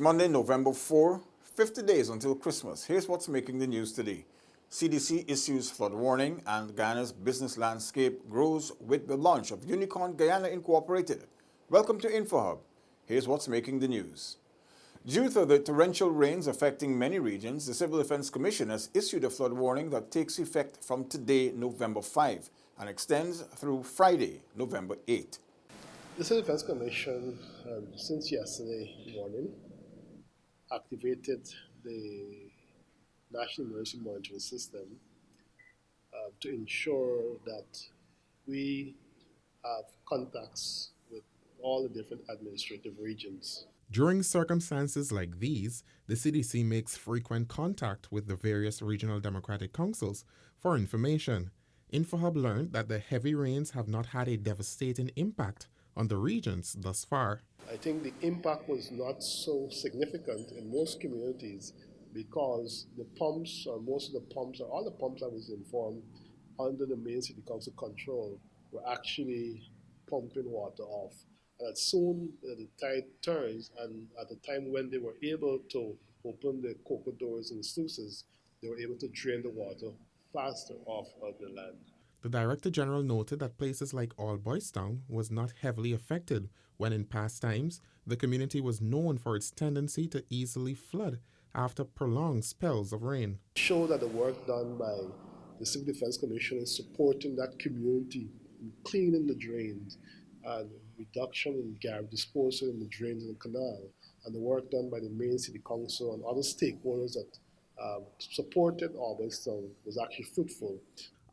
Monday, November 4, 50 days until Christmas. Here's what's making the news today. CDC issues flood warning and Guyana's business landscape grows with the launch of Unicorn Guyana Incorporated. Welcome to InfoHub. Here's what's making the news. Due to the torrential rains affecting many regions, the Civil Defense Commission has issued a flood warning that takes effect from today, November 5, and extends through Friday, November 8. The Civil Defense Commission, since yesterday morning, activated the National Emergency Monitoring System to ensure that we have contacts with all the different administrative regions. During circumstances like these, the CDC makes frequent contact with the various regional democratic councils for information. InfoHub learned that the heavy rains have not had a devastating impact on the regions thus far. I think the impact was not so significant in most communities because the pumps, or most of the pumps, or all the pumps I was informed under the main city council control were actually pumping water off. And as soon as the tide turns, and at the time when they were able to open the cocoa doors and sluices, they were able to drain the water faster off of the land. The Director General noted that places like All Boys Town was not heavily affected when in past times the community was known for its tendency to easily flood after prolonged spells of rain. Show that the work done by the Civil Defense Commission is supporting that community in cleaning the drains and reduction in garbage disposal in the drains and the canal, and the work done by the main city council and other stakeholders that supported All Boys Town was actually fruitful.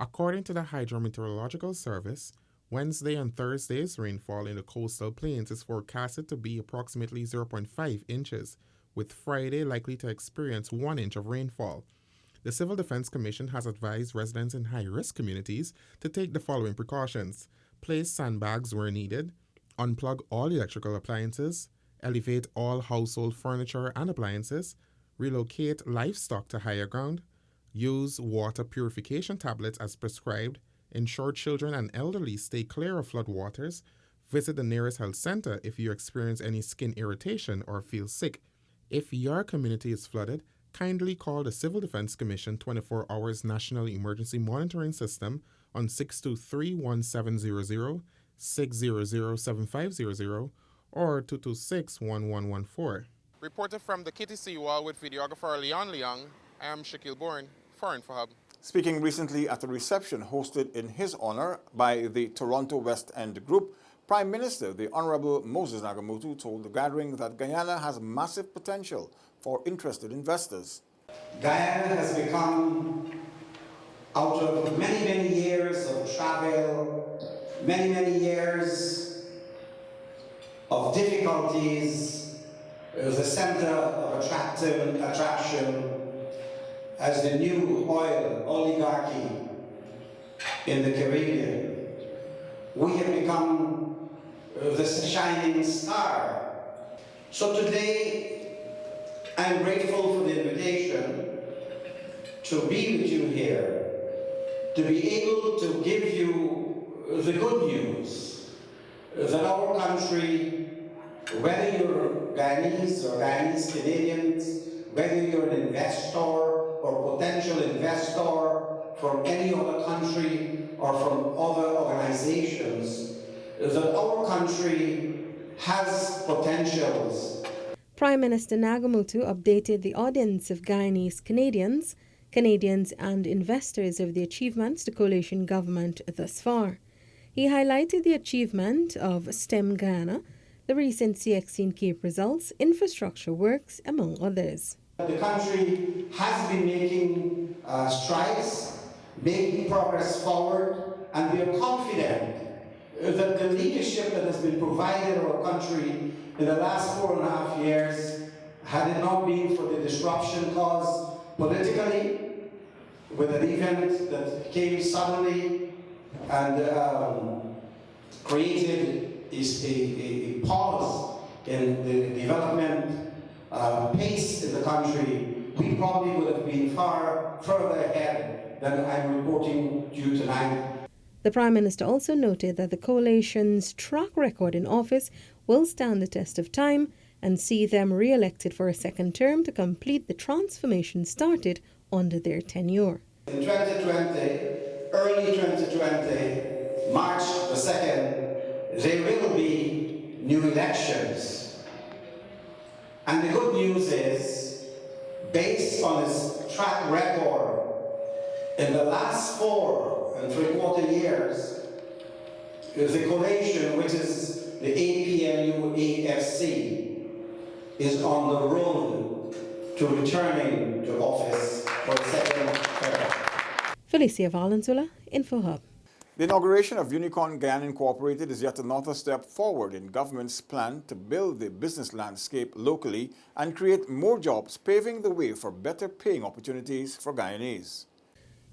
According to the Hydrometeorological Service, Wednesday and Thursday's rainfall in the coastal plains is forecasted to be approximately 0.5 inches, with Friday likely to experience 1 inch of rainfall. The Civil Defense Commission has advised residents in high-risk communities to take the following precautions: place sandbags where needed, unplug all electrical appliances, elevate all household furniture and appliances, relocate livestock to higher ground, use water purification tablets as prescribed, ensure children and elderly stay clear of floodwaters, visit the nearest health center if you experience any skin irritation or feel sick. If your community is flooded, kindly call the Civil Defense Commission 24 Hours National Emergency Monitoring System on 623-1700, 600-7500, or 226-1114. Reported from the KTC wall with videographer Leon Leong, I am Shaquille Bourne for InfoHub. Speaking recently at a reception hosted in his honor by the Toronto West End Group, Prime Minister, the Honorable Moses Nagamutu, told the gathering that Guyana has massive potential for interested investors. Guyana has become, out of many, many years of travel, many, many years of difficulties, the center of attraction as the new oil oligarchy in the Caribbean. We have become the shining star. So today, I'm grateful for the invitation to be with you here, to be able to give you the good news that our country, whether you're Guyanese or Guyanese Canadians, whether you're an investor or potential investor from any other country or from other organizations, that our country has potentials. Prime Minister Nagamutu updated the audience of Guyanese Canadians and investors of the achievements the coalition government thus far. He highlighted the achievement of STEM Guyana, the recent CXC Cape results, infrastructure works, among others. The country has been making strides, making progress forward, and we are confident that the leadership that has been provided in our country in the last 4.5 years, had it not been for the disruption caused politically, with an event that came suddenly and created a pause in the development pace in the country, we probably would have been far further ahead than I'm reporting to you tonight. The Prime Minister also noted that the coalition's track record in office will stand the test of time and see them re-elected for a second term to complete the transformation started under their tenure. In 2020, early 2020, March the 2nd, there will be new elections. And the good news is, based on its track record in the last 4 3/4 years, the coalition, which is the APNU-AFC, is on the road to returning to office for the second term. Felicia Valenzuela, InfoHub. The inauguration of Unicorn Guyana Incorporated is yet another step forward in government's plan to build the business landscape locally and create more jobs, paving the way for better paying opportunities for Guyanese.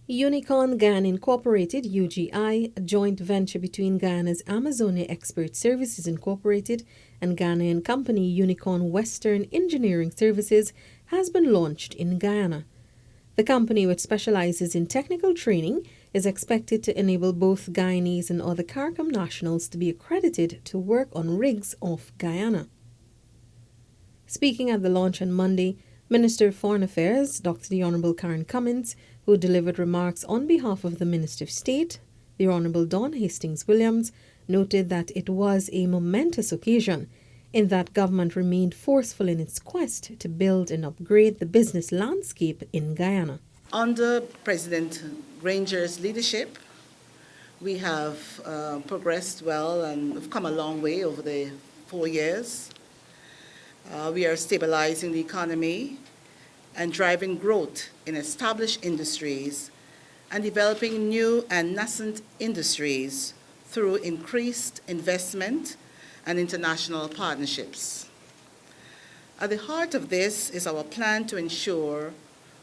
Unicorn Guyana Incorporated, UGI, a joint venture between Guyana's Amazonia Expert Services Incorporated and Ghanaian company Unicorn Western Engineering Services, has been launched in Guyana. The company, which specializes in technical training, is expected to enable both Guyanese and other CARICOM nationals to be accredited to work on rigs off Guyana. Speaking at the launch on Monday, Minister of Foreign Affairs, Dr. the Honourable Karen Cummins, who delivered remarks on behalf of the Minister of State, the Honourable Don Hastings Williams, noted that it was a momentous occasion in that government remained forceful in its quest to build and upgrade the business landscape in Guyana. Under President Granger's leadership, we have progressed well and have come a long way over the 4 years. We are stabilizing the economy and driving growth in established industries and developing new and nascent industries through increased investment and international partnerships. At the heart of this is our plan to ensure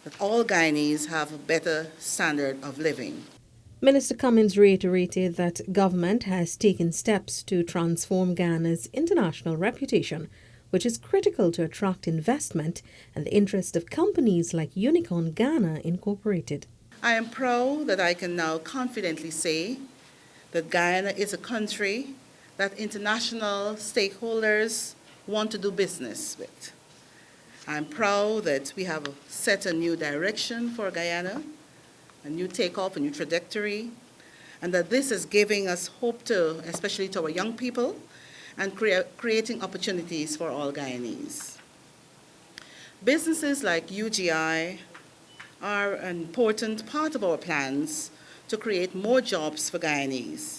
that all Guyanese have a better standard of living. Minister Cummins reiterated that government has taken steps to transform Guyana's international reputation, which is critical to attract investment and the interest of companies like Unicorn Guyana Incorporated. I am proud that I can now confidently say that Guyana is a country that international stakeholders want to do business with. I'm proud that we have set a new direction for Guyana, a new takeoff, a new trajectory, and that this is giving us hope to, especially to our young people, and creating opportunities for all Guyanese. Businesses like UGI are an important part of our plans to create more jobs for Guyanese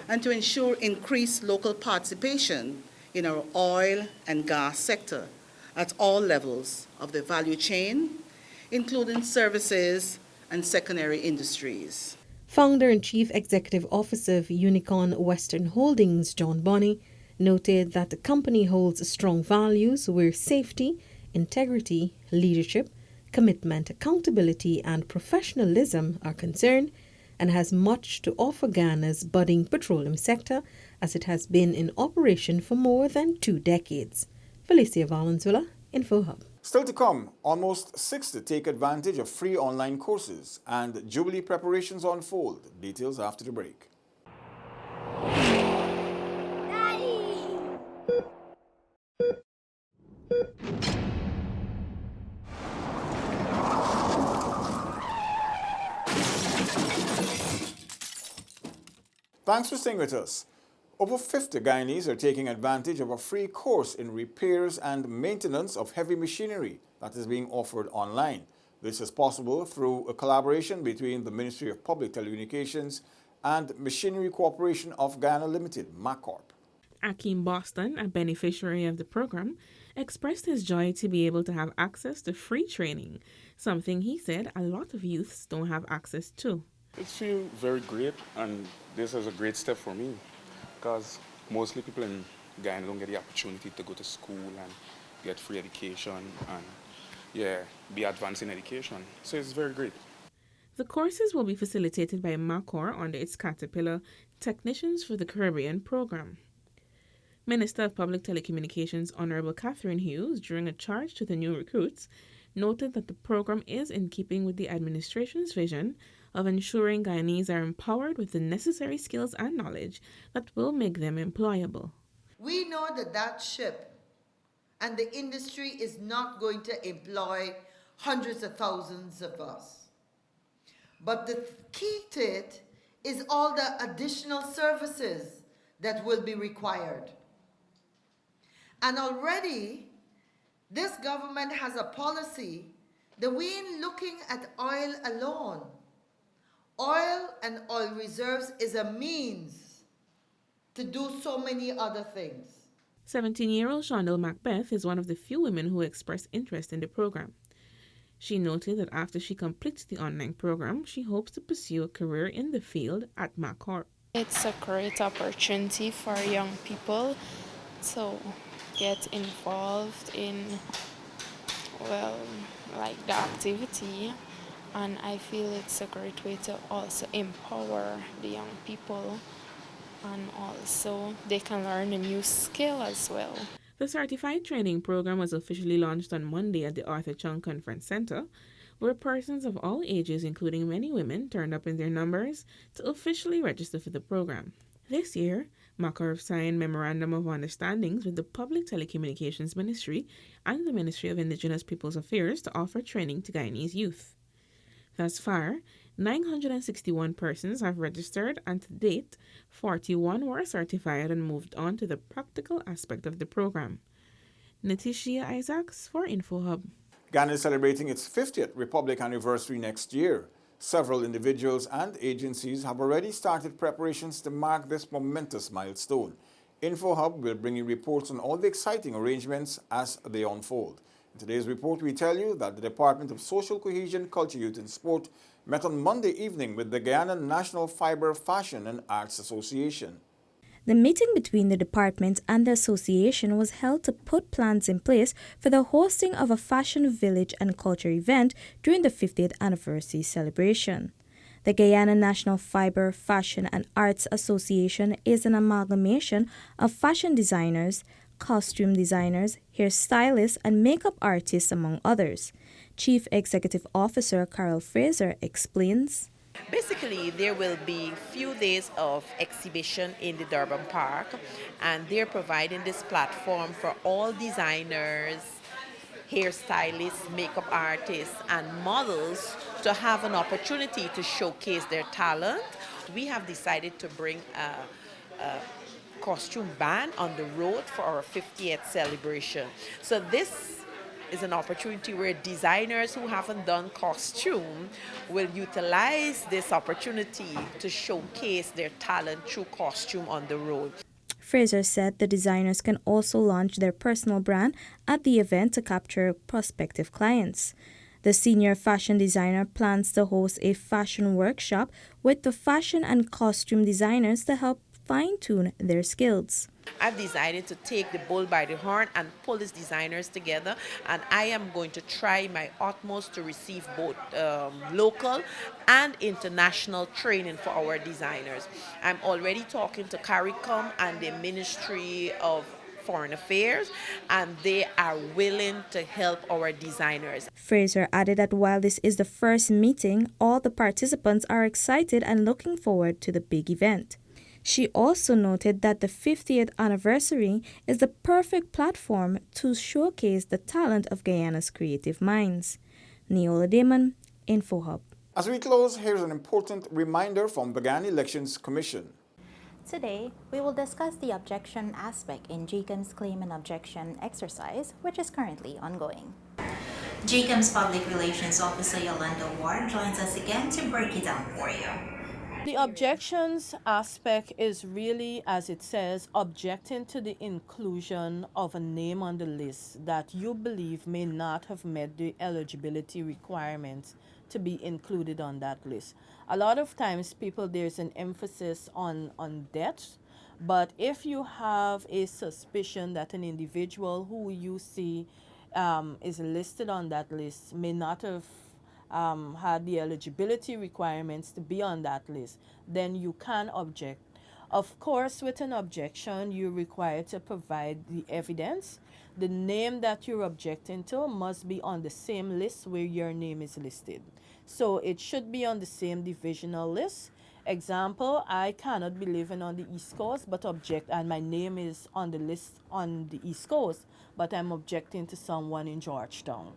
and to ensure increased local participation in our oil and gas sector at all levels of the value chain, including services and secondary industries. Founder and Chief Executive Officer of Unicorn Western Holdings, John Bonney, noted that the company holds strong values where safety, integrity, leadership, commitment, accountability, and professionalism are concerned, and has much to offer Guyana's budding petroleum sector, as it has been in operation for more than 2 decades. Felicia Valenzuela, InfoHub. Still to come, almost 60 take advantage of free online courses and Jubilee preparations unfold. Details after the break. Thanks for staying with us. Over 50 Guyanese are taking advantage of a free course in repairs and maintenance of heavy machinery that is being offered online. This is possible through a collaboration between the Ministry of Public Telecommunications and Machinery Corporation of Guyana Limited, MACORP. Akeem Boston, a beneficiary of the program, expressed his joy to be able to have access to free training, something he said a lot of youths don't have access to. It feels very great, and this is a great step for me because mostly people in Guyana don't get the opportunity to go to school and get free education and be advanced in education. So it's very great. The courses will be facilitated by MACOR under its Caterpillar Technicians for the Caribbean program. Minister of Public Telecommunications Honourable Catherine Hughes, during a charge to the new recruits, noted that the program is in keeping with the administration's vision of ensuring Guyanese are empowered with the necessary skills and knowledge that will make them employable. We know that ship and the industry is not going to employ hundreds of thousands of us. But the key to it is all the additional services that will be required. And already, this government has a policy that we ain't looking at oil alone. Oil and oil reserves is a means to do so many other things. 17-year-old Shondell Macbeth is one of the few women who expressed interest in the program. She noted that after she completes the online program, she hopes to pursue a career in the field at Macor. It's a great opportunity for young people to get involved in, like the activity, and I feel it's a great way to also empower the young people, and also they can learn a new skill as well. The certified training program was officially launched on Monday at the Arthur Chung Conference Center, where persons of all ages, including many women, turned up in their numbers to officially register for the program. This year, Macor signed Memorandum of Understandings with the Public Telecommunications Ministry and the Ministry of Indigenous Peoples Affairs to offer training to Guyanese youth. Thus far, 961 persons have registered, and to date, 41 were certified and moved on to the practical aspect of the program. Natishia Isaacs for InfoHub. Ghana is celebrating its 50th Republic anniversary next year. Several individuals and agencies have already started preparations to mark this momentous milestone. InfoHub will bring you reports on all the exciting arrangements as they unfold. In today's report, we tell you that the Department of Social Cohesion, Culture, Youth and Sport met on Monday evening with the Guyana National Fiber, Fashion and Arts Association. The meeting between the department and the association was held to put plans in place for the hosting of a fashion village and culture event during the 50th anniversary celebration. The Guyana National Fiber, Fashion and Arts Association is an amalgamation of fashion designers, costume designers, hairstylists, and makeup artists, among others. Chief Executive Officer Carol Fraser explains. Basically, there will be few days of exhibition in the Durban Park, and they're providing this platform for all designers, hairstylists, makeup artists, and models to have an opportunity to showcase their talent. We have decided to bring a costume band on the road for our 50th celebration. So this is an opportunity where designers who haven't done costume will utilize this opportunity to showcase their talent through costume on the road. Fraser said the designers can also launch their personal brand at the event to capture prospective clients. The senior fashion designer plans to host a fashion workshop with the fashion and costume designers to help fine-tune their skills. I've decided to take the bull by the horn and pull these designers together, and I am going to try my utmost to receive both local and international training for our designers. I'm already talking to CARICOM and the Ministry of Foreign Affairs, and they are willing to help our designers. Fraser added that while this is the first meeting, all the participants are excited and looking forward to the big event. She also noted that the 50th anniversary is the perfect platform to showcase the talent of Guyana's creative minds. Neola Damon, InfoHub. As we close, here's an important reminder from the Guyana Elections Commission. Today, we will discuss the objection aspect in GCOM's claim and objection exercise, which is currently ongoing. GCOM's Public Relations Officer Yolanda Ward joins us again to break it down for you. The objections aspect is really, as it says, objecting to the inclusion of a name on the list that you believe may not have met the eligibility requirements to be included on that list. A lot of times there's an emphasis on death, but if you have a suspicion that an individual who you see is listed on that list may not have had the eligibility requirements to be on that list, then you can object. Of course, with an objection, you're required to provide the evidence. The name that you're objecting to must be on the same list where your name is listed. So it should be on the same divisional list. Example, I cannot be living on the East Coast but object and my name is on the list on the East Coast, but I'm objecting to someone in Georgetown.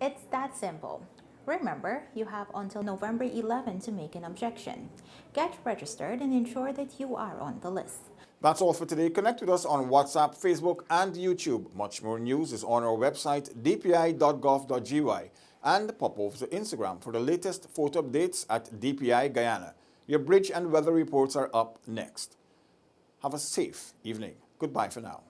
It's that simple. Remember, you have until November 11 to make an objection. Get registered and ensure that you are on the list. That's all for today. Connect with us on WhatsApp, Facebook, and YouTube. Much more news is on our website, dpi.gov.gy, and pop over to Instagram for the latest photo updates at DPI Guyana. Your bridge and weather reports are up next. Have a safe evening. Goodbye for now.